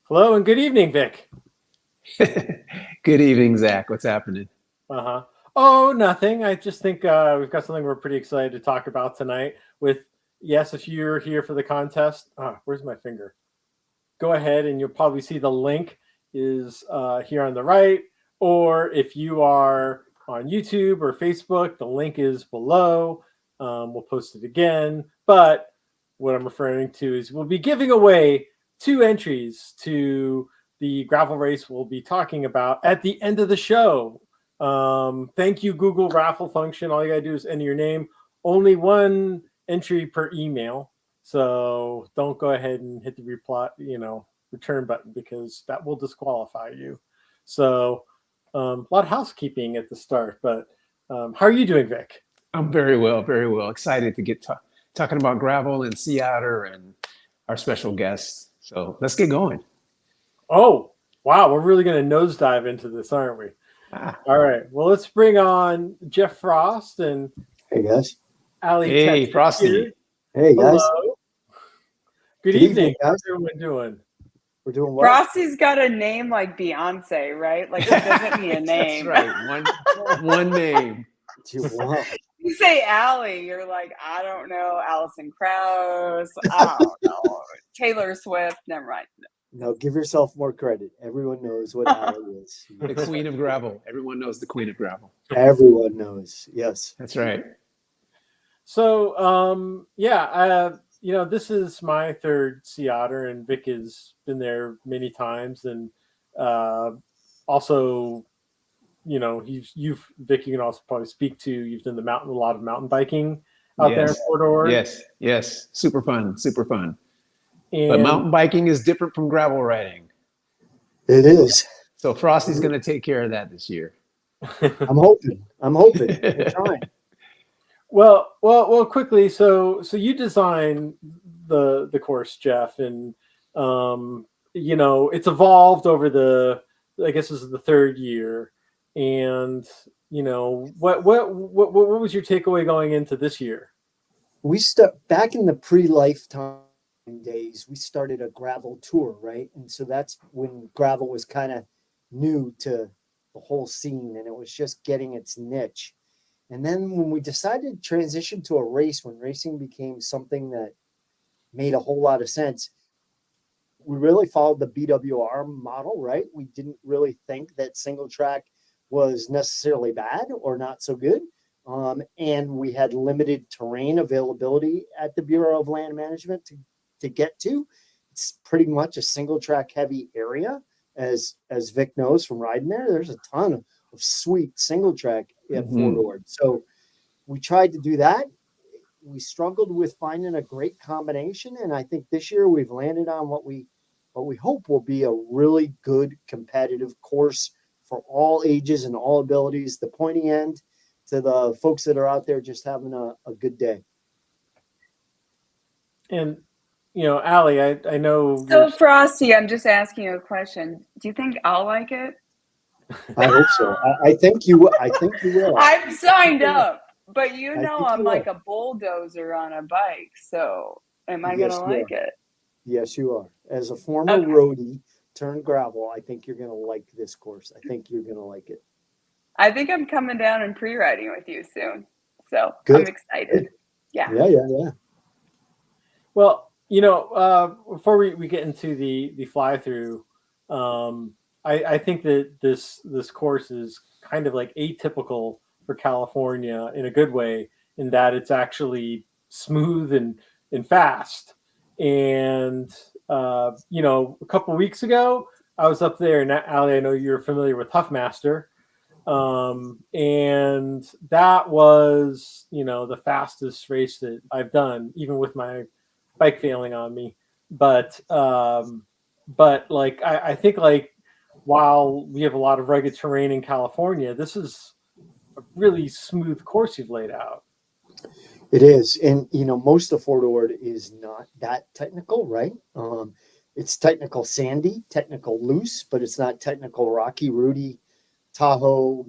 Hello and good evening, Vic. Good evening, Zach. What's happening? Uh-huh. Oh, nothing. I just think we've got something we're pretty excited to talk about tonight. Yes, if you're here for the contest, where's my finger? Go ahead and you'll probably see the link is here on the right. Or if you are on YouTube or Facebook, the link is below. We'll post it again. But what I'm referring to is we'll be giving away 2 entries to the gravel race we'll be talking about at the end of the show. Thank you, Google raffle function. All you gotta do is enter your name. Only one entry per email. So don't go ahead and hit the return button because that will disqualify you. So a lot of housekeeping at the start, but how are you doing, Vic? I'm very well, very well. Excited to get talking about gravel and Sea Otter and our special guests. So let's get going. Oh, wow. We're really going to nosedive into this, aren't we? All right. Well, let's bring on Jeff Frost and Hey guys. Ali Hey, Tetrick Frosty. here. Hey guys. Hello. Good Good evening. evening, guys. How's everyone doing? We're doing well. Frosty's got a name like Beyonce, right? Like it doesn't mean a name. That's right. One name. Wow. You say Allie, you're like, I don't know, Alison Krauss, I don't know, Taylor Swift. Never mind. Now give yourself more credit. Everyone knows what Allie is. The Queen of Gravel. Everyone knows the Queen of Gravel. Everyone knows. Yes. That's right. So, this is my third Sea Otter, and Vic has been there many times, and also, Vic, you can also probably speak to. You've done a lot of mountain biking out there in Fort Ord. Yes. Super fun. And But mountain biking is different from gravel riding. It is. So Frosty's going to take care of that this year. I'm hoping. We're trying. Well, quickly. So you design the course, Jeff, and it's evolved over I guess this is the third year, and what was your takeaway going into this year? We back in the pre-lifetime days, we started a gravel tour, right? And so that's when gravel was kind of new to the whole scene, and it was just getting its niche. And then when we decided to transition to a race, when racing became something that made a whole lot of sense, we really followed the BWR model, right? We didn't really think that single track was necessarily bad or not so good. And we had limited terrain availability at the Bureau of Land Management to get to. It's pretty much a single track heavy area, as Vic knows from riding there. There's a ton of sweet single track at Fort Ord. So we tried to do that. We struggled with finding a great combination, and I think this year we've landed on what we hope will be a really good competitive course for all ages and all abilities, the pointy end to the folks that are out there just having a good day. And Allie, I know. So Frosty, I'm just asking you a question. Do you think I'll like it? I hope so. I think you will. I'm signed up, but I'm like a bulldozer on a bike. So am I going to like it? Yes, you are. As a former roadie turned gravel, I think you're going to like this course. I think you're going to like it. I think I'm coming down and pre-riding with you soon. So Good. I'm excited. Yeah. Well, before we get into the fly through, I think that this course is kind of like atypical for California in a good way, in that it's actually smooth and fast. And a couple of weeks ago, I was up there, and Ali, I know you're familiar with Huffmaster, and that was the fastest race that I've done, even with my bike failing on me. But like I think, like, while we have a lot of rugged terrain in California, this is a really smooth course you've laid out. It is. And, most of Fort Ord is not that technical, right? It's technical sandy, technical loose, but it's not technical rocky, rooty, Tahoe,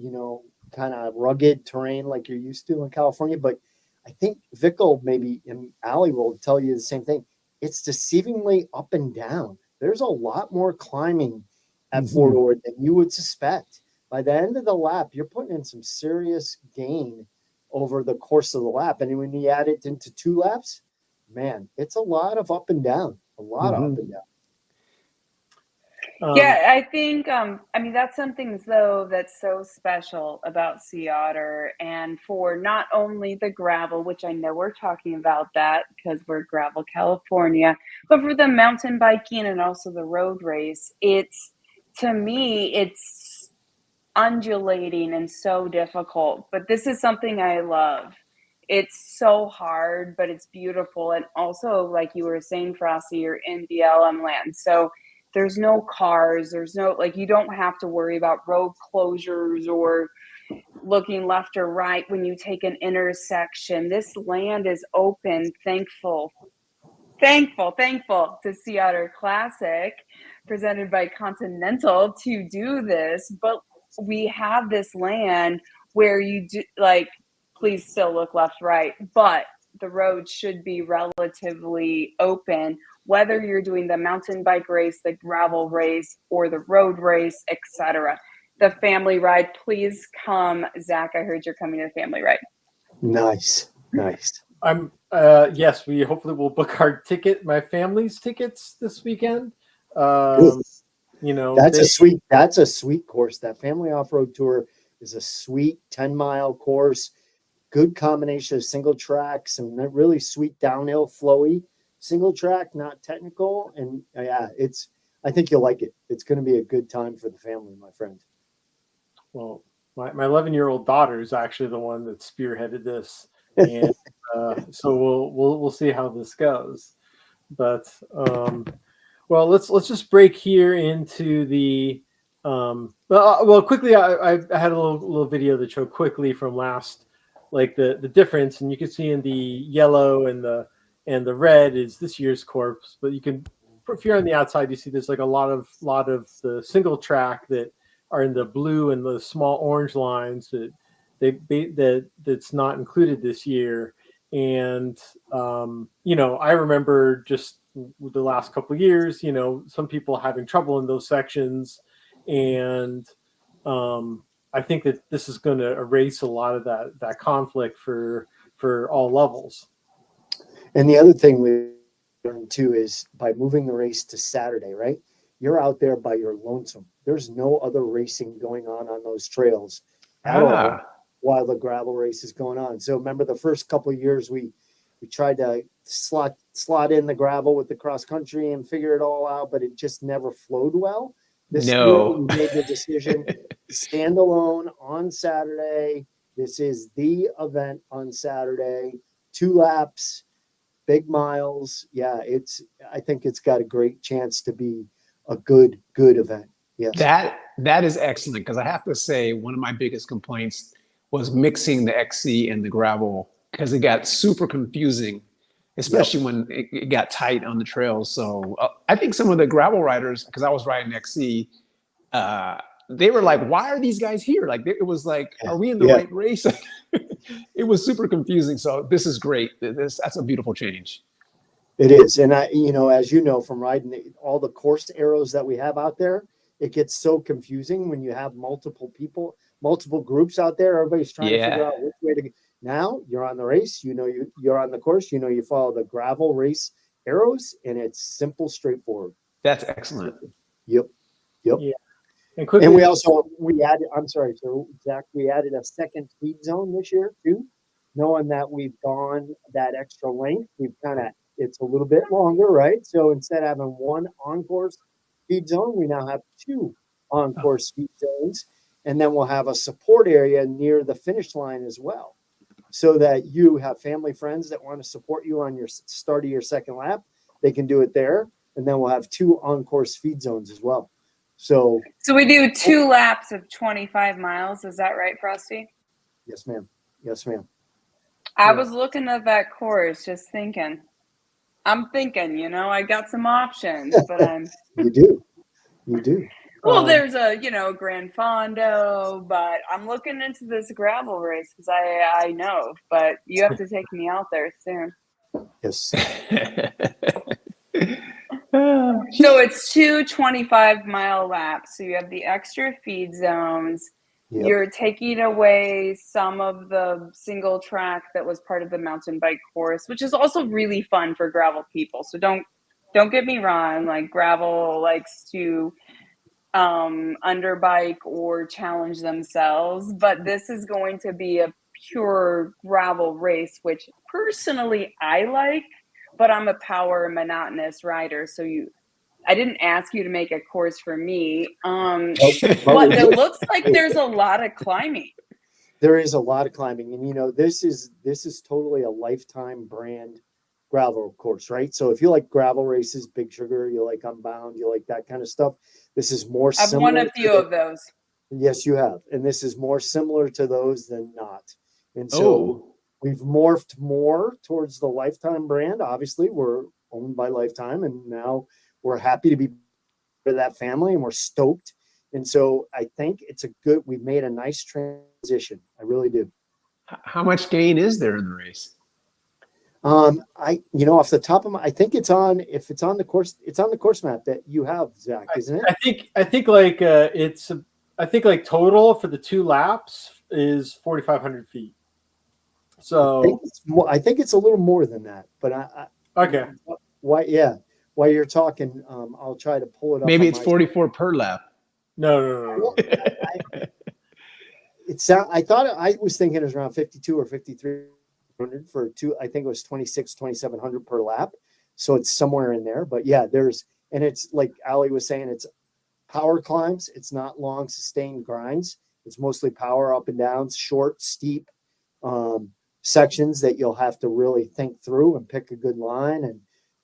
kind of rugged terrain like you're used to in California. But I think Vic maybe, and Allie will tell you the same thing. It's deceivingly up and down. there's a lot more climbing at Fort Ord than you would suspect. By the end of the lap, you're putting in some serious gain over the course of the lap. And when you add it into 2 laps, man, it's a lot of up and down, a lot of up and down. Yeah, I think, I mean, that's something, though, that's so special about Sea Otter, and for not only the gravel, which I know we're talking about that because we're Gravel, California, but for the mountain biking and also the road race. To me, it's undulating and so difficult, but this is something I love. It's so hard, but it's beautiful. And also, like you were saying, Frosty, you're in BLM land. So there's no cars, there's no, like, you don't have to worry about road closures or looking left or right when you take an intersection. This land is open. Thankful to Sea Otter Classic, presented by Continental, to do this. But we have this land where you do, like, please still look left, right, but the road should be relatively open, whether you're doing the mountain bike race, the gravel race, or the road race, etc. The family ride, please come. Zach, I heard you're coming to the family ride. Nice. I'm yes, we hopefully will book my family's tickets this weekend. You know, that's a sweet course. That family off-road tour is a sweet 10-mile course. Good combination of single tracks and that really sweet downhill flowy single track, not technical. And yeah, I think you'll like it. It's going to be a good time for the family, my friend. Well, my 11-year-old daughter is actually the one that spearheaded this, and so we'll see how this goes. But well, let's just break here into the well quickly. I had a little video that showed quickly from last, like the difference, and you can see in the yellow and the red is this year's corpse. But you can, if you're on the outside, you see there's like a lot of the single track that are in the blue and the small orange lines that's not included this year. And you know, I remember just the last couple of years, you know, some people having trouble in those sections, and I think that this is going to erase a lot of that conflict for all levels. And the other thing we learned too is by moving the race to Saturday, right? You're out there by your lonesome. There's no other racing going on those trails at all while the gravel race is going on. So remember the first couple of years we tried to slot in the gravel with the cross country and figure it all out, but it just never flowed well. This year we made the decision stand alone on Saturday. This is the event on Saturday. 2 laps, big miles. Yeah, I think it's got a great chance to be a good event. Yes. That is excellent, because I have to say one of my biggest complaints was mixing the XC and the gravel, because it got super confusing, especially when it got tight on the trails. So I think some of the gravel riders, because I was riding XC, they were like, why are these guys here? Like, it was like, are we in the right race? It was super confusing. So this is great. That's a beautiful change. It is. And as you know, from riding all the course arrows that we have out there, it gets so confusing when you have multiple people, multiple groups out there. Everybody's trying to figure out which way to go. Now you're on the race, you're on the course, you follow the gravel race arrows, and it's simple, straightforward. That's excellent. Yep. Yeah. And we added, I'm sorry, so Zach, we added a second speed zone this year too, knowing that we've gone that extra length. It's a little bit longer, right? So instead of having 1 on-course speed zone, we now have 2 on-course speed zones. And then we'll have a support area near the finish line as well, so that you have family, friends that want to support you on your start of your second lap. They can do it there. And then we'll have 2 on-course speed zones as well. So we do 2 laps of 25 miles. Is that right, Frosty? Yes, ma'am. I was looking at that course, just thinking. I'm thinking, I got some options, but I'm. You do. Well, there's a, Gran Fondo, but I'm looking into this gravel race because I know, but you have to take me out there soon. Yes. So it's two 25-mile laps. So you have the extra feed zones. Yep. You're taking away some of the single track that was part of the mountain bike course, which is also really fun for gravel people. So don't get me wrong, like gravel likes to underbike or challenge themselves, but this is going to be a pure gravel race, which personally I like, but I'm a power monotonous rider. So I didn't ask you to make a course for me. But it looks like there's a lot of climbing. There is a lot of climbing, and this is totally a lifetime brand gravel course, right? So if you like gravel races, Big Sugar, you like Unbound, you like that kind of stuff, this is more I've similar. won a few of those. Yes, you have, and this is more similar to those than not. And so we've morphed more towards the Lifetime brand. Obviously, we're owned by Lifetime, and now we're happy to be part of that family, and we're stoked. And so I think we've made a nice transition. I really do. How much gain is there in the race? Off the top of I think it's on the course map that you have, Zach, isn't it? I think like total for the 2 laps is 4,500 feet. So I think it's a little more than that, but okay. While you're talking, I'll try to pull it up. Maybe it's 44 per lap. No. I was thinking it was around 52 or 5300 for 2. I think it was 2,700 per lap. So it's somewhere in there, but yeah, and it's like Ali was saying, it's power climbs. It's not long sustained grinds. It's mostly power up and downs, short, steep, sections that you'll have to really think through and pick a good line and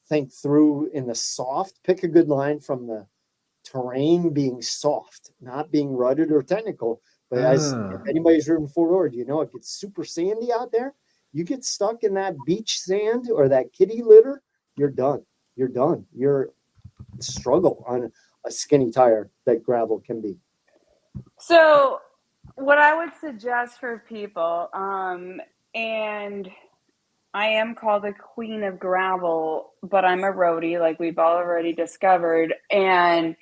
think through in the soft, pick a good line from the terrain being soft, not being rutted or technical. But if anybody's ridden forward, it gets super sandy out there. You get stuck in that beach sand or that kitty litter, you're done. You're struggle on a skinny tire that gravel can be. So what I would suggest for people, and I am called the queen of gravel, but I'm a roadie, like we've already discovered. And,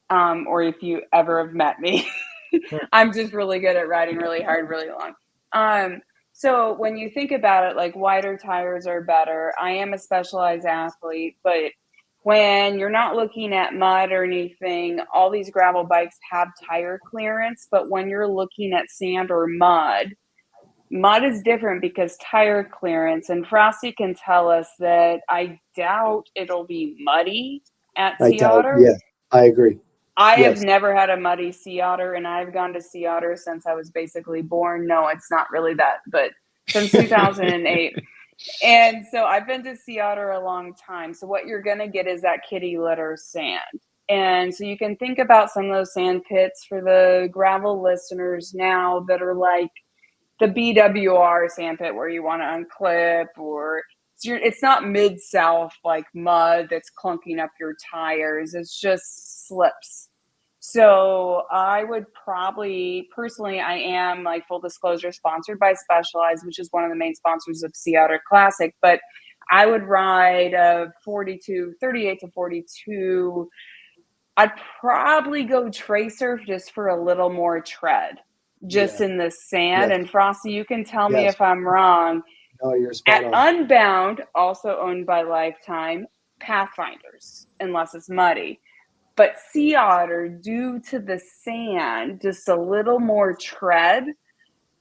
or if you ever have met me, I'm just really good at riding really hard, really long. So when you think about it, like wider tires are better. I am a specialized athlete, but when you're not looking at mud or anything, all these gravel bikes have tire clearance. But when you're looking at sand or mud is different because tire clearance, and Frosty can tell us that I doubt it'll be muddy at Sea Otter. Yeah, I agree. I have never had a muddy Sea Otter, and I've gone to Sea Otter since I was basically born. No, it's not really that, but since 2008. And so I've been to Sea Otter a long time. So what you're going to get is that kitty litter sand. And so you can think about some of those sand pits for the gravel listeners now that are like the BWR sandpit where you want to unclip, or it's not mid-south like mud that's clunking up your tires. It's just slips. So I would probably, personally, I am, like, full disclosure, sponsored by Specialized, which is one of the main sponsors of Sea Otter Classic, but I would ride a 38 to 42. I'd probably go Tracer just for a little more tread. In the sand. And Frosty, you can tell me if I'm wrong. No, you're spot on. At Unbound, also owned by Lifetime, Pathfinders, unless it's muddy. But Sea Otter, due to the sand, just a little more tread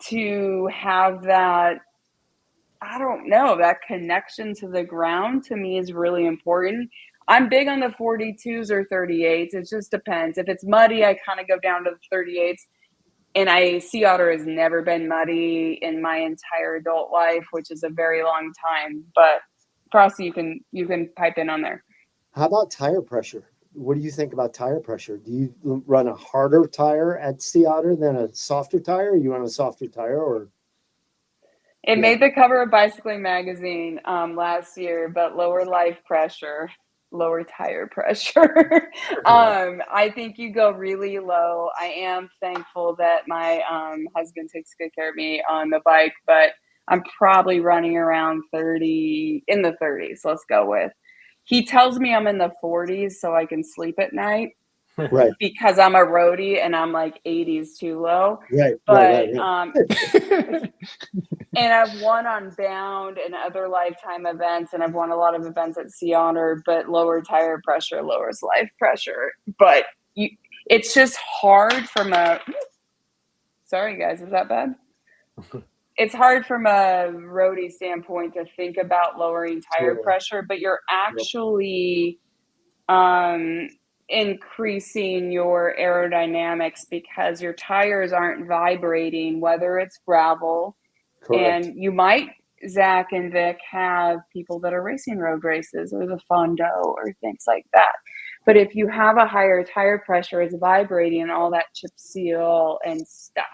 to have that, I don't know, that connection to the ground to me is really important. I'm big on the 42s or 38s. It just depends. If it's muddy, I kind of go down to the 38s. And Sea Otter has never been muddy in my entire adult life, which is a very long time. But Frosty, you can pipe in on there. How about tire pressure? What do you think about tire pressure? Do you run a harder tire at Sea Otter than a softer tire? You run a softer tire, or? It made the cover of Bicycling Magazine last year, but lower life pressure, lower tire pressure. I think you go really low. I am thankful that my husband takes good care of me on the bike, but I'm probably running around 30, in the 30s, let's go with. he tells me I'm in the 40s so I can sleep at night Right. because I'm a roadie and I'm like 80s too low. Right. But Right. and I've won on Bound and other lifetime events, and I've won a lot of events at Sea Otter, but lower tire pressure lowers life pressure. But it's just hard from a, sorry guys, is that bad? It's hard from a roadie standpoint to think about lowering tire Totally. pressure, but you're actually increasing your aerodynamics because your tires aren't vibrating, whether it's gravel. Correct. And you might, Zach and Vic, have people that are racing road races or the Fondo or things like that. But if you have a higher tire pressure, it's vibrating and all that chip seal and stuff.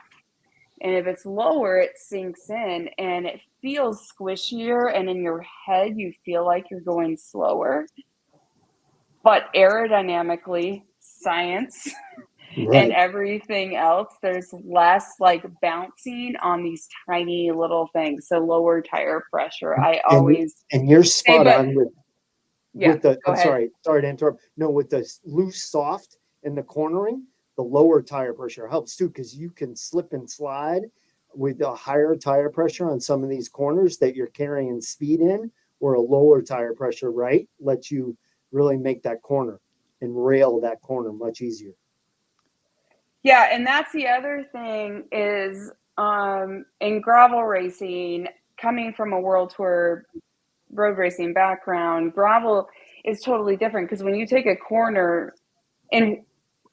And if it's lower, it sinks in and it feels squishier. And in your head, you feel like you're going slower. But aerodynamically, science and everything else, there's less like bouncing on these tiny little things. So lower tire pressure. I always and you're spot but on with yeah, the go I'm ahead. sorry to interrupt. No, with the loose soft and the cornering, the lower tire pressure helps too, because you can slip and slide with a higher tire pressure on some of these corners that you're carrying speed in, or a lower tire pressure, right, lets you really make that corner and rail that corner much easier. Yeah, and that's the other thing is in gravel racing, coming from a world tour road racing background, gravel is totally different because when you take a corner in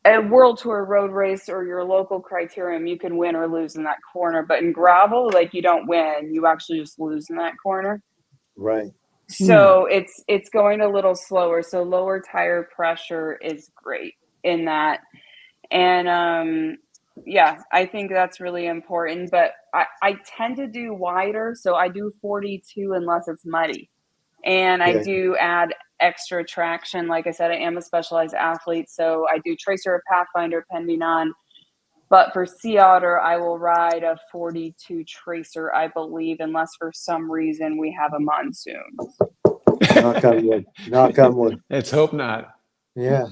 a world tour road race or your local criterium, you can win or lose in that corner. But in gravel, like you don't win, you actually just lose in that corner. Right. So it's going a little slower. So lower tire pressure is great in that. And yeah, I think that's really important. But I tend to do wider. So I do 42 unless it's muddy. And I do add extra traction. Like I said, I am a specialized athlete. So I do Tracer or Pathfinder depending on. But for Sea Otter, I will ride a 42 Tracer, I believe, unless for some reason we have a monsoon. Knock on wood. Knock on wood. Let's hope not. Yeah.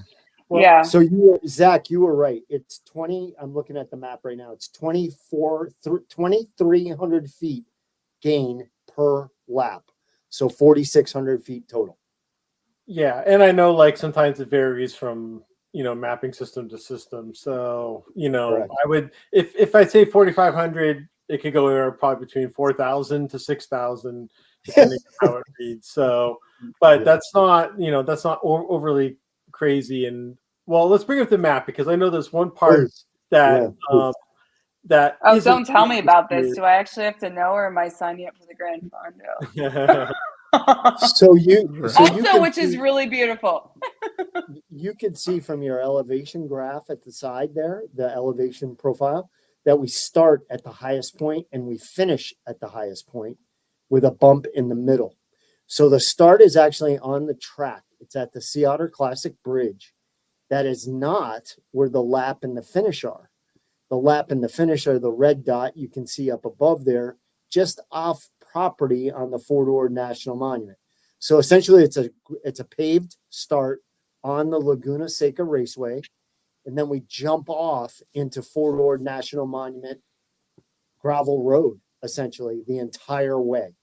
Well, Yeah. so Zach, you were right. It's 20. I'm looking at the map right now. It's 2,300 feet gain per lap. So 4,600 feet total. Yeah, and I know like sometimes it varies from mapping system to system. So Correct. I would if I say 4,500, it could go anywhere probably between 4,000 to 6,000, depending on how it reads. So, but that's not overly crazy. And well, let's bring up the map because I know there's one part Please. that that Oh, isn't don't tell me about this. here. Do I actually have to know, or am I signing up for the Grand Fondo? So you Also, can which is really beautiful. you can see from your elevation graph at the side there, the elevation profile, that we start at the highest point and we finish at the highest point with a bump in the middle. So the start is actually on the track. It's at the Sea Otter Classic Bridge. That is not where the lap and the finish are. The lap and the finish are the red dot you can see up above there, just off property on the Fort Ord National Monument. So essentially it's a paved start on the Laguna Seca Raceway, and then we jump off into Fort Ord National Monument gravel road, essentially the entire way.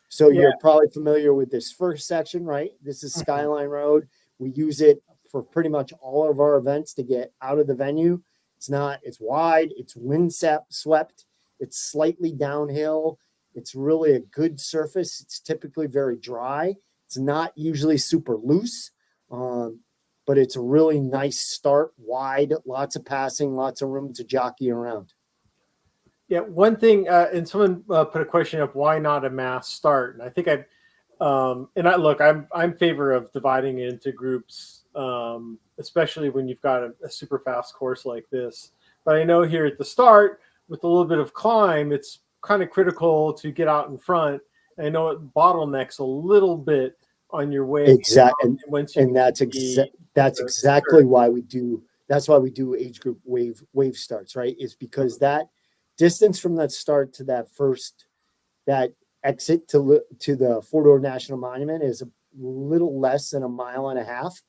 So you're probably familiar with this first section, right? This is Skyline Road. We use it for pretty much all of our events to get out of the venue. It's wide, it's wind swept, it's slightly downhill. It's really a good surface. It's typically very dry. It's not usually super loose, but it's a really nice start, wide, lots of passing, lots of room to jockey around. Yeah, one thing, and someone put a question up: why not a mass start? And I think I'm in favor of dividing it into groups, especially when you've got a super fast course like this. But I know here at the start, with a little bit of climb, it's kind of critical to get out in front. And I know it bottlenecks a little bit on your way. Exactly, and that's exactly why we do. That's why we do age group wave starts, right? Is because that distance from that start to that exit to the Fort Ord National Monument is little less than 1.5 miles.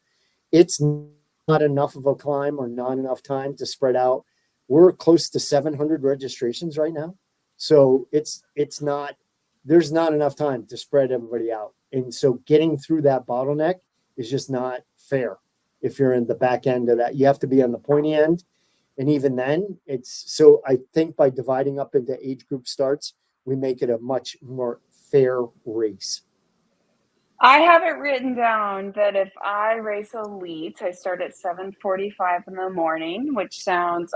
It's not enough of a climb or not enough time to spread out. We're close to 700 registrations right now. So it's not, there's not enough time to spread everybody out. And so getting through that bottleneck is just not fair. If you're in the back end of that, you have to be on the pointy end. And even then, so I think by dividing up into age group starts, we make it a much more fair race. I have it written down that if I race elite, I start at 7:45 in the morning, which sounds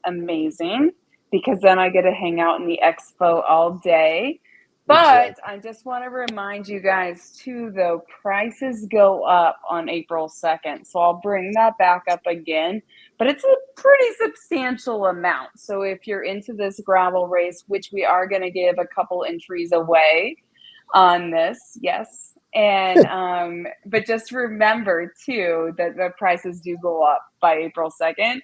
amazing because then I get to hang out in the expo all day. But Exactly. I just want to remind you guys too, though, prices go up on April 2nd. So I'll bring that back up again, but it's a pretty substantial amount. So if you're into this gravel race, which we are going to give a couple entries away on this, yes. And but just remember too that the prices do go up by April 2nd.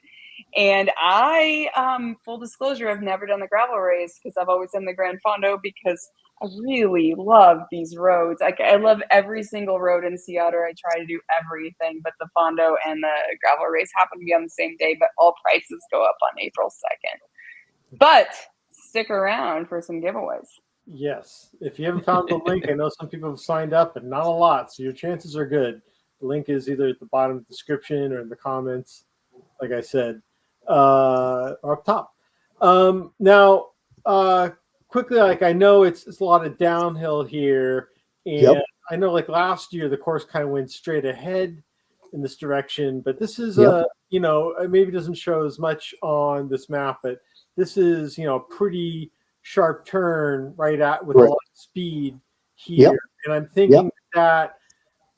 And I, full disclosure, I've never done the gravel race because I've always done the Grand Fondo because I really love these roads. I love every single road in Sea Otter. I try to do everything, but the Fondo and the gravel race happen to be on the same day, but all prices go up on April 2nd. But stick around for some giveaways. Yes. If you haven't found the link, I know some people have signed up, but not a lot. So your chances are good. The link is either at the bottom of the description or in the comments, like I said, or up top. Now, quickly, like I know it's a lot of downhill here. And Yep. I know like last year, the course kind of went straight ahead in this direction, but this is Yep. it maybe doesn't show as much on this map, but this is, a pretty sharp turn right at with a Right. lot of speed here. Yep. And I'm thinking that,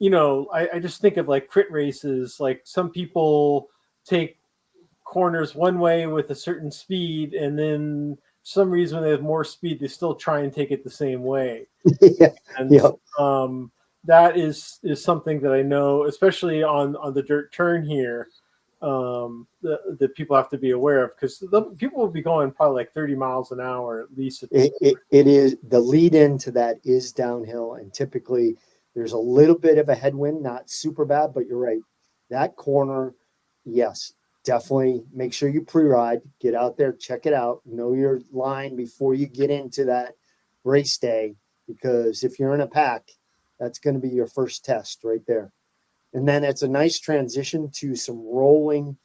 I just think of like crit races, like some people take corners one way with a certain speed, and then for some reason when they have more speed, they still try and take it the same way. Yeah. And Yep. that is something that I know, especially on the dirt turn here, that people have to be aware of, because the people will be going probably like 30 miles an hour at least. It is, the lead into that is downhill, and typically there's a little bit of a headwind, not super bad, but you're right. That corner, yes, definitely make sure you pre-ride, get out there, check it out, know your line before you get into that race day, because if you're in a pack, that's going to be your first test right there. And then it's a nice transition to some rolling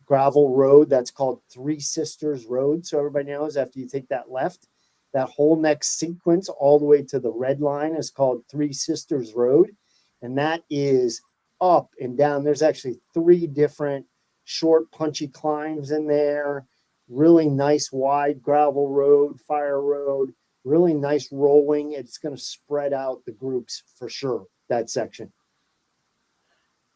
gravel road that's called Three Sisters Road. So everybody knows after you take that left, that whole next sequence all the way to the red line is called Three Sisters Road. And that is up and down. There's actually 3 different short, punchy climbs in there. Really nice wide gravel road, fire road, really nice rolling. It's going to spread out the groups for sure, that section.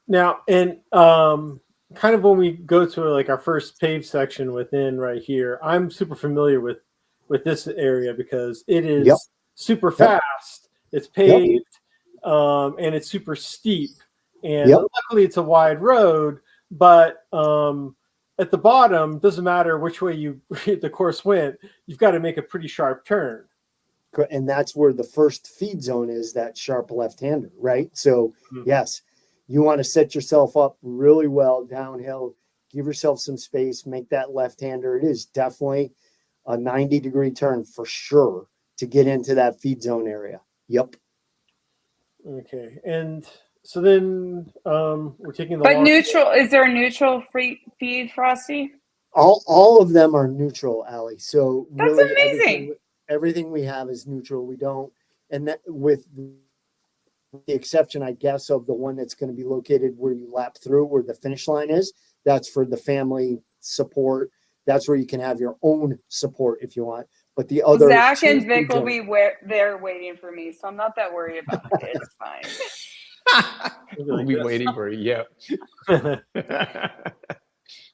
Now, and kind of when we go to like our first paved section within right here, I'm super familiar with this area because it is super fast. It's paved, and it's super steep. And luckily, it's a wide road. But at the bottom, doesn't matter which way the course went, you've got to make a pretty sharp turn. And that's where the first feed zone is, that sharp left-hander, right? So yes, you want to set yourself up really well downhill, give yourself some space, make that left-hander. It is definitely a 90-degree turn for sure to get into that feed zone area. Yep. Okay. And so then we're taking the But neutral, is there a neutral feed, Frosty? All of them are neutral, Allie. So that's really amazing. Everything we have is neutral. We don't, and that with the exception, I guess, of the one that's going to be located where you lap through, where the finish line is. That's for the family support. That's where you can have your own support if you want. But the other Zack and Vic will be there waiting for me, so I'm not that worried about it. It's fine. We'll be waiting for you.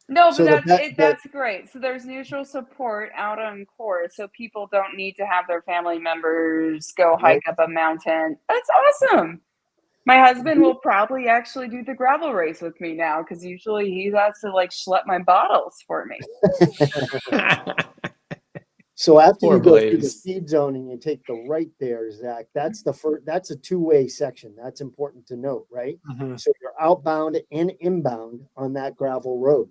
No, but so that's great. So there's neutral support out on course, so people don't need to have their family members go hike up a mountain. That's awesome. My husband will probably actually do the gravel race with me now, because usually he has to like schlep my bottles for me. So after Poor you go through the Blaze. speed zone and you take the right there, Zach, that's the first, that's a two-way section. That's important to note, right? Mhm. So you're outbound and inbound on that gravel road.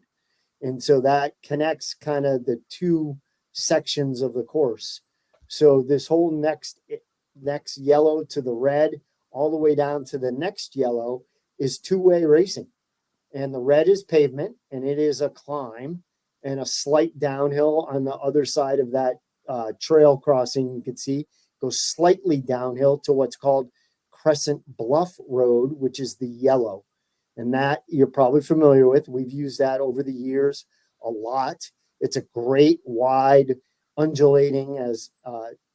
And so that connects kind of the two sections of the course. So this whole next yellow to the red, all the way down to the next yellow is two-way racing. And the red is pavement, and it is a climb and a slight downhill on the other side of that trail crossing. You can see goes slightly downhill to what's called Crescent Bluff Road, which is the yellow. And that you're probably familiar with. We've used that over the years a lot. It's a great, wide, undulating, as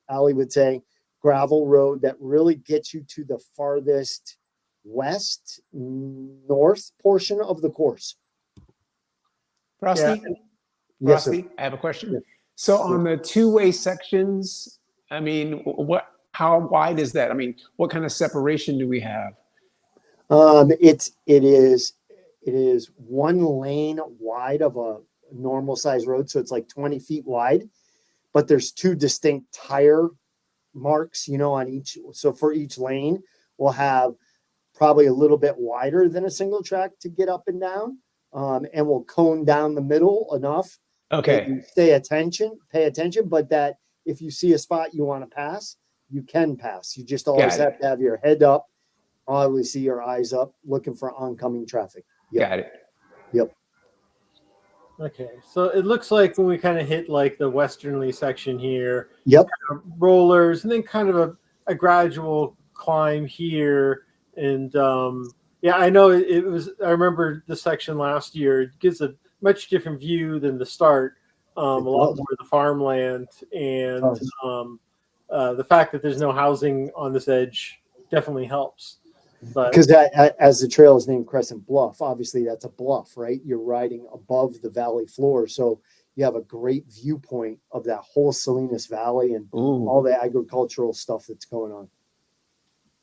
Ali would say, gravel road that really gets you to the farthest west north portion of the course. Frosty, Yes, sir. Frosty, I have a question. Yeah. So on the two-way sections, I mean, how wide is that? I mean, what kind of separation do we have? It is one lane wide of a normal size road, so it's like 20 feet wide, but there's two distinct tire marks, on each. So for each lane, we'll have probably a little bit wider than a single track to get up and down, and we'll cone down the middle enough that Okay, you pay attention, but that if you see a spot you want to pass, you can pass. You just always Got it. have to have your head up, obviously your eyes up, looking for oncoming traffic. Yep. got it. Yep. Okay, so it looks like when we kind of hit like the westernly section here, Yep. rollers, and then kind of a gradual climb here. And yeah, I know it was. I remember the section last year. It gives a much different view than the start. A lot does. more of the farmland, and does. the fact that there's no housing on this edge definitely helps. But Because as the trail is named Crescent Bluff, obviously that's a bluff, right? You're riding above the valley floor. So you have a great viewpoint of that whole Salinas Valley and Ooh, all the agricultural stuff that's going on.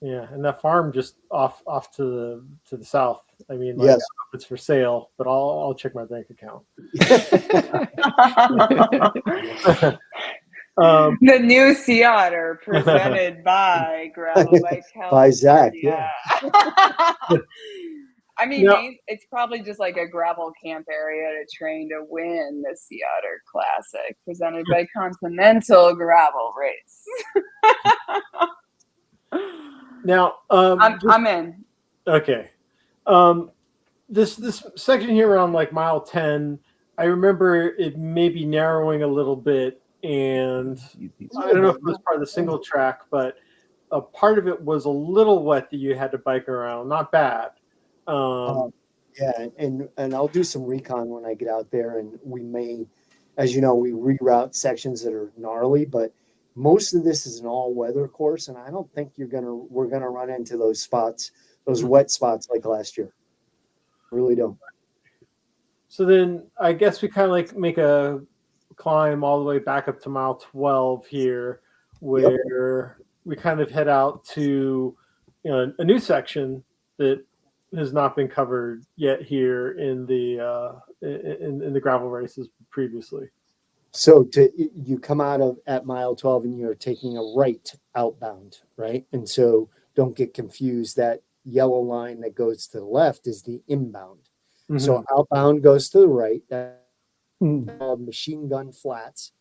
yeah, and that farm just off to the south. I mean, like, I Yes. don't know if it's for sale, but I'll check my bank account. The new Sea Otter presented by Gravel by California. By Zack, yeah. I mean, No. it's probably just like a gravel camp area to train to win the Sea Otter Classic, presented by Continental Gravel Race. Now, I'm in. okay. This section here around like mile 10, I remember it maybe narrowing a little bit, and I don't know if it was part of the single track, but a part of it was a little wet that you had to bike around. Not bad. Yeah, and I'll do some recon when I get out there, and we may, as you know, we reroute sections that are gnarly, but most of this is an all-weather course, and I don't think we're gonna run into those spots, those wet spots like last year. Really don't. So then I guess we kind of like make a climb all the way back up to mile 12 here, where we kind of head out to a new section that has not been covered yet here in the in the gravel races previously. So you come out at mile 12 and you're taking a right outbound, right? And so don't get confused. That yellow line that goes to the left is the inbound. Mm-hmm. So outbound goes to the right. That's called Machine Gun Flats.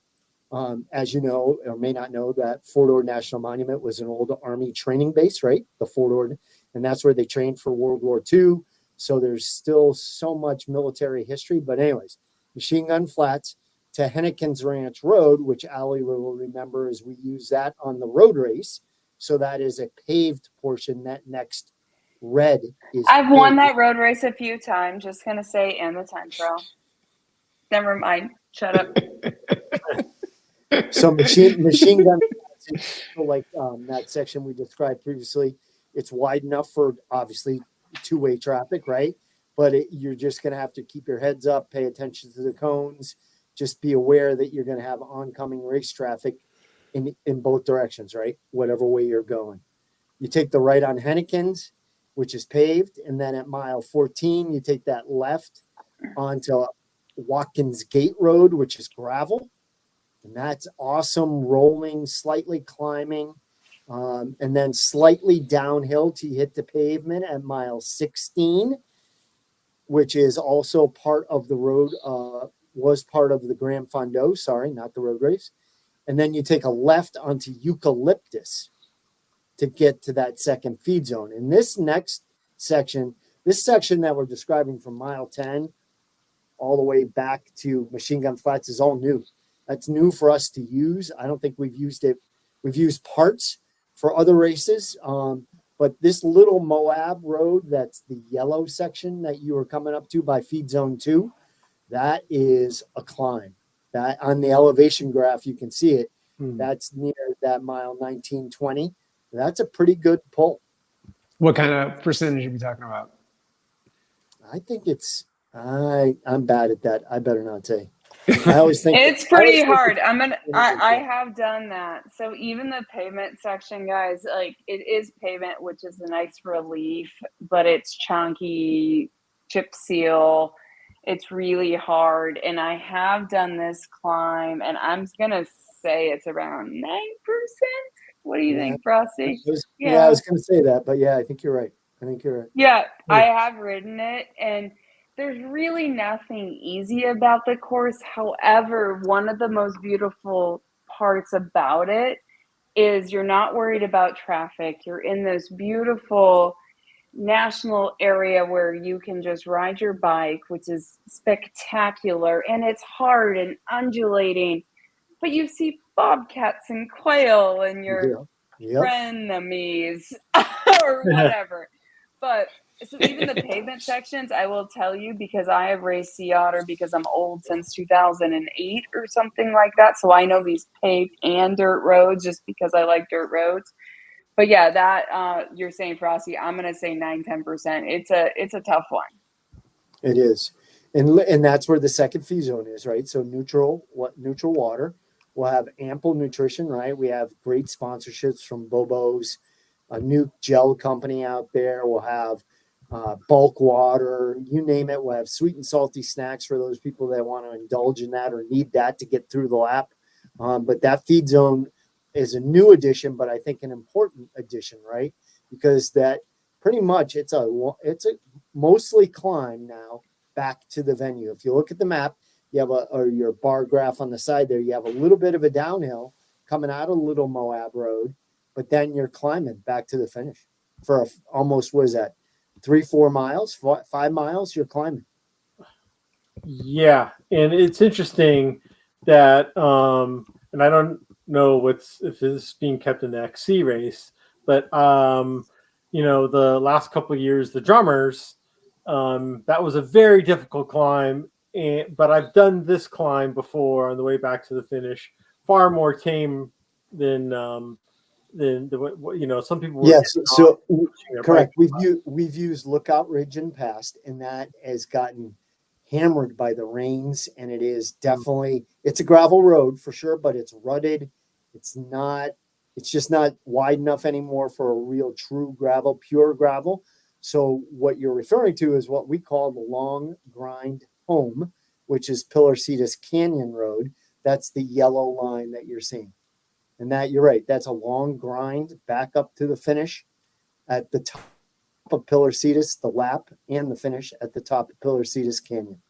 As you know, or may not know, that Fort Ord National Monument was an old Army training base, right? The Fort Ord, and that's where they trained for World War II. So there's still so much military history. But anyways, Machine Gun Flats to Henniken's Ranch Road, which Ali will remember as we use that on the road race. So that is a paved portion. That next red is I've paved. won that road race a few times. Just gonna say, and the time trial. Never mind. Shut up. So machine gun, like that section we described previously, it's wide enough for obviously two-way traffic, right? But you're just going to have to keep your heads up, pay attention to the cones, just be aware that you're going to have oncoming race traffic in both directions, right? Whatever way you're going. You take the right on Henniken's, which is paved, and then at mile 14, you take that left onto Watkins Gate Road, which is gravel. And that's awesome rolling, slightly climbing, and then slightly downhill to hit the pavement at mile 16, which is also part of the road, was part of the Grand Fondo, sorry, not the road race. And then you take a left onto Eucalyptus to get to that second feed zone. And this next section, this section that we're describing from mile 10 all the way back to Machine Gun Flats is all new. That's new for us to use. I don't think we've used it. We've used parts for other races. But this little Moab road, that's the yellow section that you were coming up to by feed zone 2, that is a climb. That on the elevation graph, you can see it. That's near that mile 1920. That's a pretty good pull. What kind of percentage are we talking about? I think it's, I'm bad at that. I better not say. I always think it's pretty hard. I have done that. So even the pavement section, guys, like it is pavement, which is a nice relief, but it's chunky, chip seal. It's really hard. And I have done this climb, and I'm gonna say it's around 9%. What do you think, Frosty? I was gonna say that, but yeah, I think you're right. Yeah, I have ridden it, and there's really nothing easy about the course. However, one of the most beautiful parts about it is you're not worried about traffic. You're in this beautiful national area where you can just ride your bike, which is spectacular, and it's hard and undulating, but you see bobcats and quail and your frenemies or whatever. But so even the pavement sections, I will tell you, because I have raced Sea Otter because I'm old since 2008 or something like that. So I know these paved and dirt roads just because I like dirt roads. But yeah, that you're saying, Frosty, I'm going to say 9-10%. It's a tough one. It is. And that's where the second fee zone is, right? So neutral water. We'll have ample nutrition, right? We have great sponsorships from Bobo's, a new gel company out there. We'll have bulk water, you name it. We'll have sweet and salty snacks for those people that want to indulge in that or need that to get through the lap. But that feed zone is a new addition, but I think an important addition, right? Because that pretty much it's a mostly climb now back to the venue. If you look at the map, you have or your bar graph on the side there, you have a little bit of a downhill coming out of Little Moab Road, but then you're climbing back to the finish for almost, what is that, 3-4 miles, 5 miles, you're climbing. Yeah, and it's interesting that, and I don't know if this is being kept in the XC race, but the last couple of years, the drummers, that was a very difficult climb, but I've done this climb before on the way back to the finish, far more tame than some people. Yes, so correct. We've used Lookout Ridge in past, and that has gotten hammered by the rains, and it is definitely, it's a gravel road for sure, but it's rutted. It's just not wide enough anymore for a real true gravel, pure gravel. So what you're referring to is what we call the long grind home, which is Pillar Cetus Canyon Road. That's the yellow line that you're seeing. And that, you're right, that's a long grind back up to the finish at the top of Pillar Cetus, the lap, and the finish at the top of Pillar Cetus Canyon.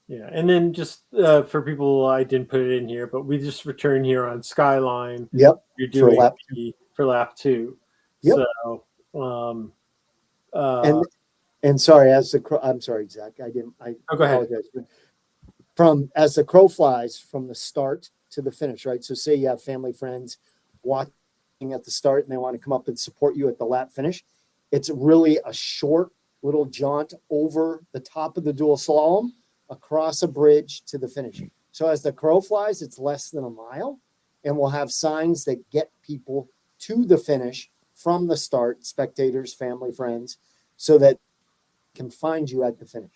Yeah, and then just for people, I didn't put it in here, but we just returned here on Skyline. Yep. You're doing for lap 2. Yep. So, and sorry, I'm sorry, Zach. Go ahead. As the crow flies from the start to the finish, right? So say you have family, friends watching at the start and they want to come up and support you at the lap finish. It's really a short little jaunt over the top of the dual slalom across a bridge to the finish. So as the crow flies, it's less than a mile, and we'll have signs that get people to the finish from the start, spectators, family, friends, so that they can find you at the finish.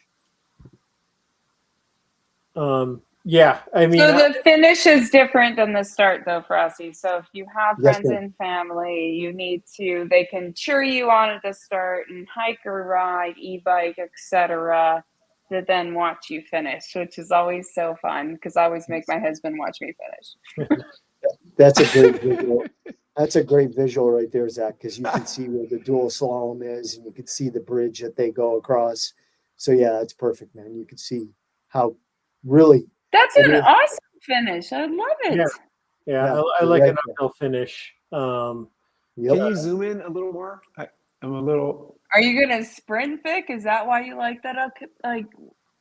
Yeah, I mean, so the finish is different than the start, though, Frosty. So if you have friends and family, they can cheer you on at the start and hike or ride, e-bike, etc. to then watch you finish, which is always so fun because I always make my husband watch me finish. That's a great visual. That's a great visual right there, Zach, because you can see where the dual slalom is, and you can see the bridge that they go across. So yeah, that's perfect, man. You can see how really That's it an is. awesome finish. I love it. Yeah. Yeah, I like right an uphill finish. Can Yep. you zoom in a little more? I'm a little. Are you gonna sprint, Vic? Is that why you like that up? Like,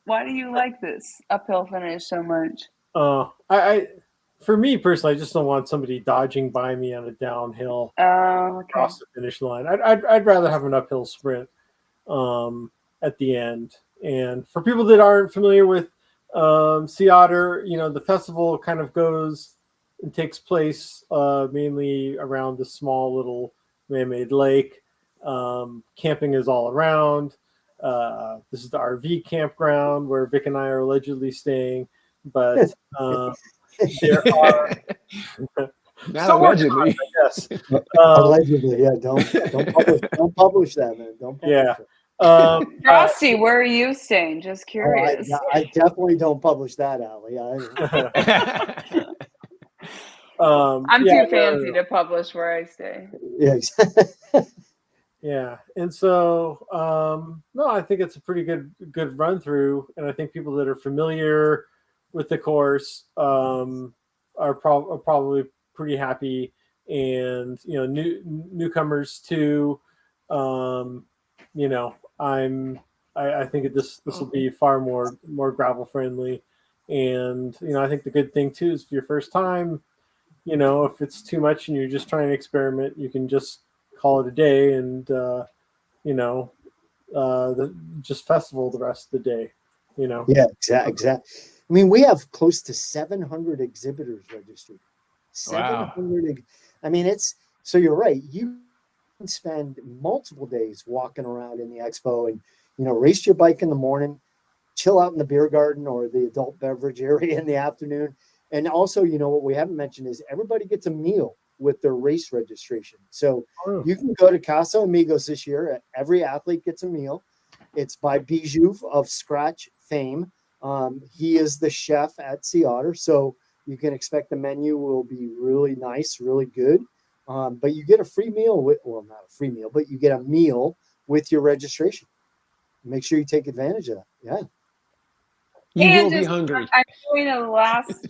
why do you like this uphill finish so much? I for me personally, I just don't want somebody dodging by me on a downhill Oh, okay. across the finish line. I'd rather have an uphill sprint at the end. And for people that aren't familiar with Sea Otter, the festival kind of goes and takes place mainly around the small little man-made lake. Camping is all around. This is the RV campground where Vic and I are allegedly staying, but there are Not allegedly. yes. Allegedly, yeah. Don't publish that, man. Don't publish Yeah. it. Frosty, where are you staying? Just curious. I definitely don't publish that, Allie. I'm too fancy to publish where I stay. Yeah. Yeah, and so no, I think it's a pretty good run through, and I think people that are familiar with the course are probably pretty happy, and newcomers too. I think this will be far more gravel friendly, and I think the good thing too is for your first time, if it's too much and you're just trying to experiment, you can just call it a day and just festival the rest of the day. Yeah, exactly. I mean, we have close to 700 exhibitors registered. 700. I mean, so you're right. You can spend multiple days walking around in the expo and race your bike in the morning, chill out in the beer garden or the adult beverage area in the afternoon. And also, what we haven't mentioned is everybody gets a meal with their race registration. So you can go to Casa Amigos this year. Every athlete gets a meal. It's by Bijou of Scratch fame. He is the chef at Sea Otter. So you can expect the menu will be really nice, really good. But you get a free meal not a free meal, but you get a meal with your registration. Make sure you take advantage of that. Yeah. You will be hungry. I'm doing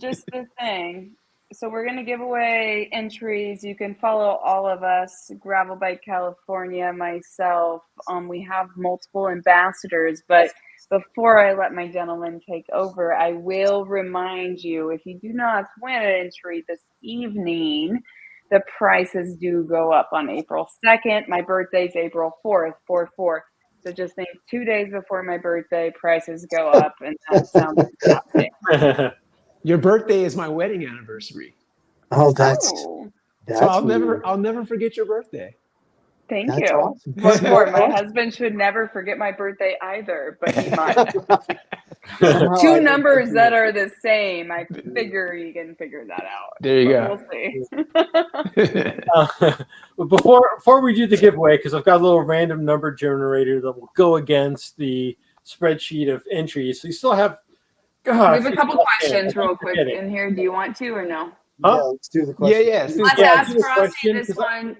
just the thing. So we're going to give away entries. You can follow all of us, Gravel Bike California, myself. We have multiple ambassadors, but before I let my gentleman take over, I will remind you, if you do not win an entry this evening, the prices do go up on April 2nd. My birthday's April 4th, 4/4. So just think 2 days before my birthday, prices go up, and that sounds exhausting. Your birthday is my wedding anniversary. Oh, that's so I'll never forget your birthday. Thank That's you. awesome. What's more, my husband should never forget my birthday either, but he might. Two numbers that are the same. I figure you can figure that out. There you go. We'll see. Before we do the giveaway, because I've got a little random number generator that will go against the spreadsheet of entries. So you still have. We have a couple questions real quick in here. Do you want to or no? Yeah, let's do the question. Let's ask Frosty this one.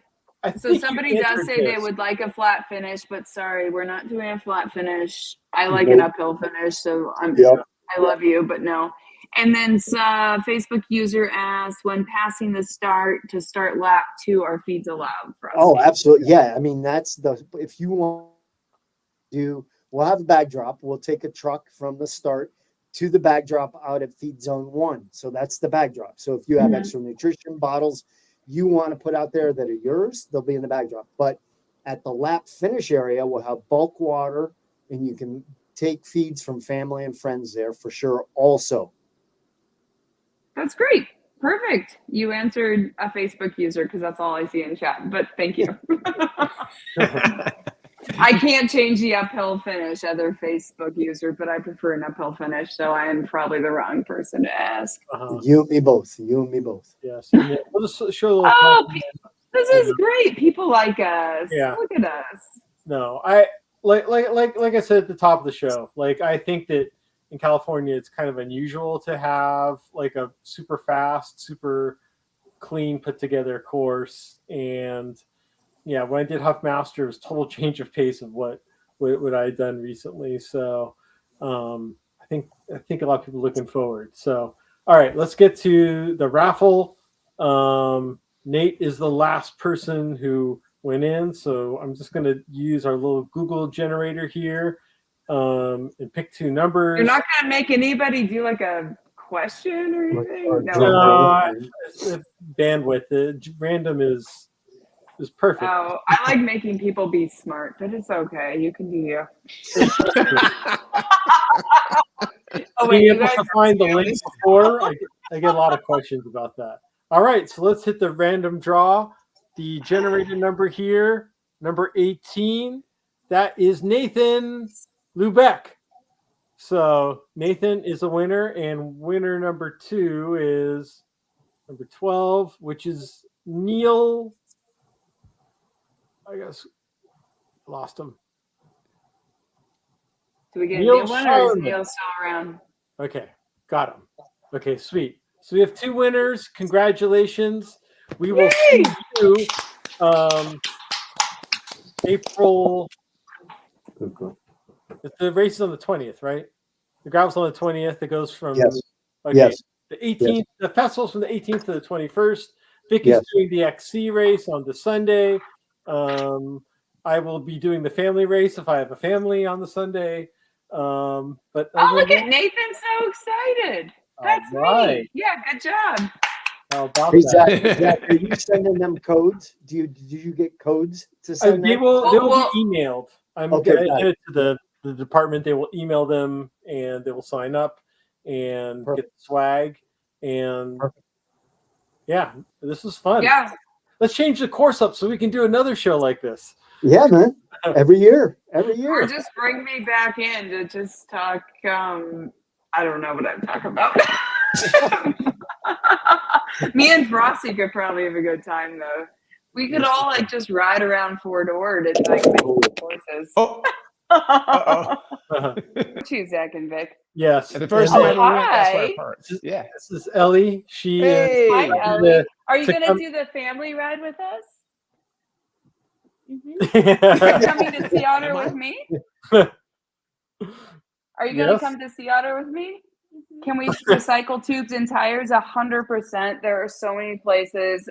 So somebody does say they would like a flat finish, but sorry, we're not doing a flat finish. I like an uphill finish, so I love you, but no. And then Facebook user asked, when passing the start to start lap 2, are feeds allowed? Frosty? Oh, absolutely. Yeah, I mean, if you want to we'll have a bag drop. We'll take a truck from the start to the bag drop out at feed zone 1. So that's the bag drop. So if you have extra nutrition bottles you want to put out there that are yours, they'll be in the bag drop. But at the lap finish area, we'll have bulk water, and you can take feeds from family and friends there for sure also. That's great. Perfect. You answered a Facebook user because that's all I see in chat, but thank you. I can't change the uphill finish, other Facebook user, but I prefer an uphill finish, so I am probably the wrong person to ask. You and me both. Yes. And then we'll just show a little this is great. People like us. Yeah. Look at us. No, like I said at the top of the show, like I think that in California it's kind of unusual to have like a super fast, super clean put together course. And yeah, when I did Huffmaster, it was total change of pace of what I had done recently. So I think a lot of people are looking forward. So all right, let's get to the raffle. Nate is the last person who went in, so I'm just going to use our little Google generator here and pick two numbers. You're not going to make anybody do like a question or anything? No, it's bandwidth. Random is perfect. Oh, I like making people be smart, but it's okay. You can do you. Oh, wait, Being you able guys to find the link before, I get a lot of questions about that. All right, so let's hit the random draw. The generated number here, number 18, that is Nathan Lubeck. So Nathan is a winner, and winner number 2 is number 12, which is Neil. I guess lost him. Do we get Neil a new one, or is Sharman. Neil still around? Okay, got him. Okay, sweet. So we have 2 winners. Congratulations. We will see you April. The race is on the 20th, right? The gravel's on the 20th. It goes from Yes. Okay. Yes. The 18th. Yes. The festival's from the 18th to the 21st. Vicky's Yes. doing the XC race on the Sunday. I will be doing the family race if I have a family on the Sunday. But Oh, look at Nathan, so excited. That's me. Yeah, good job. How about Hey, that? Zach, are you sending them codes? Do you get codes to send They them? will Well, be emailed. I'm Okay, going to got get it to the department. They will email them and they will sign up and get the swag. And yeah, this was fun. Yeah. Let's change the course up so we can do another show like this. Yeah, man. Every year. Or just bring me back in to just talk. I don't know what I'm talking about. Me and Frosty could probably have a good time, though. We could all like just ride around Fort Ord and like make courses. Oh. To Zach and Vic. Yes. The first And, time I went, that's why I hi. parked. Yeah. This is Ellie. She Hey. Hi, Ellie. Are you to going to come- do the family ride with us? yeah. Coming to see Otter with me? Are you going to Yes. come to see Otter with me? Can we recycle tubes and tires? 100%. There are so many places.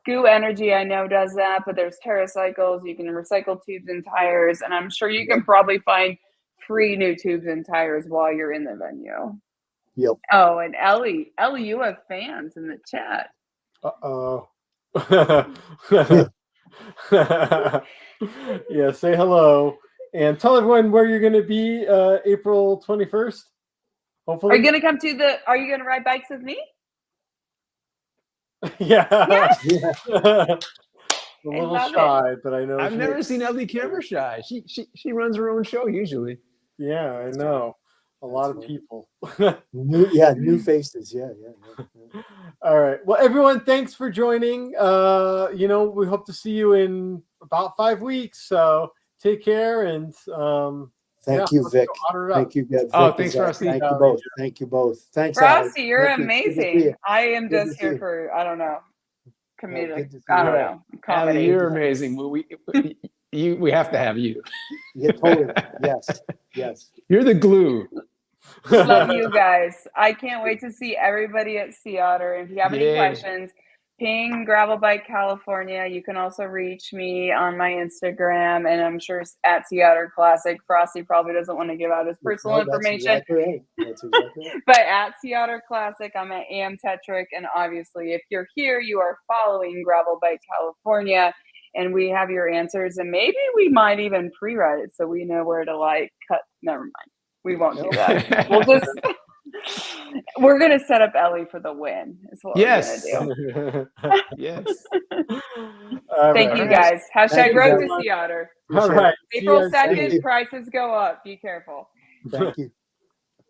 Goo Energy, I know, does that, but there's TerraCycles. You can recycle tubes and tires, and I'm sure you can probably find free new tubes and tires while you're in the venue. Yep. Oh, and Ellie, you have fans in the chat. Uh-oh. Yeah, say hello and tell everyone where you're going to be April 21st. Hopefully. Are you going to ride bikes with me? Yeah. Yes. Yeah. A little love shy, but I know I've she- never seen Ellie camera shy. She runs her own show usually. Yeah, I know. A lot of right. people. New faces. Yeah. All right. Well, everyone, thanks for joining. We hope to see you in about 5 weeks. So take care and Thank you, let's Vic. go Otter up. Thank you, Vic. Oh, and thanks, Zach. Frosty. Thank you both. Thank you both. Thanks, Frosty, Allie. you're Thank you. Good to see amazing. you. I am Good to just see here you. for, I don't know, comedic. good to see I don't you. know. Allie, Comedy. you're amazing. We have to have you. Yeah, totally. Yes. You're the glue. Love you guys. I can't wait to see everybody at Sea Otter. If you have any Yeah. questions, ping Gravel Bike California. You can also reach me on my Instagram, and I'm sure at Sea Otter Classic. Frosty probably doesn't want to give out his personal No, that's information. Exactly right. That's exactly right. But at Sea Otter Classic, I'm at AM Tetrick. And obviously, if you're here, you are following Gravel Bike California. And we have your answers. And maybe we might even pre-ride it so we know where to cut. Never mind. We won't do that. We're going to set up Ellie for the win. Is what Yes. we're going to Yes. do. All Thank right. you guys. Thank Hashtag you road very to Sea Otter. All right. See April you. 2nd, you. prices go up. Be careful. Thank you.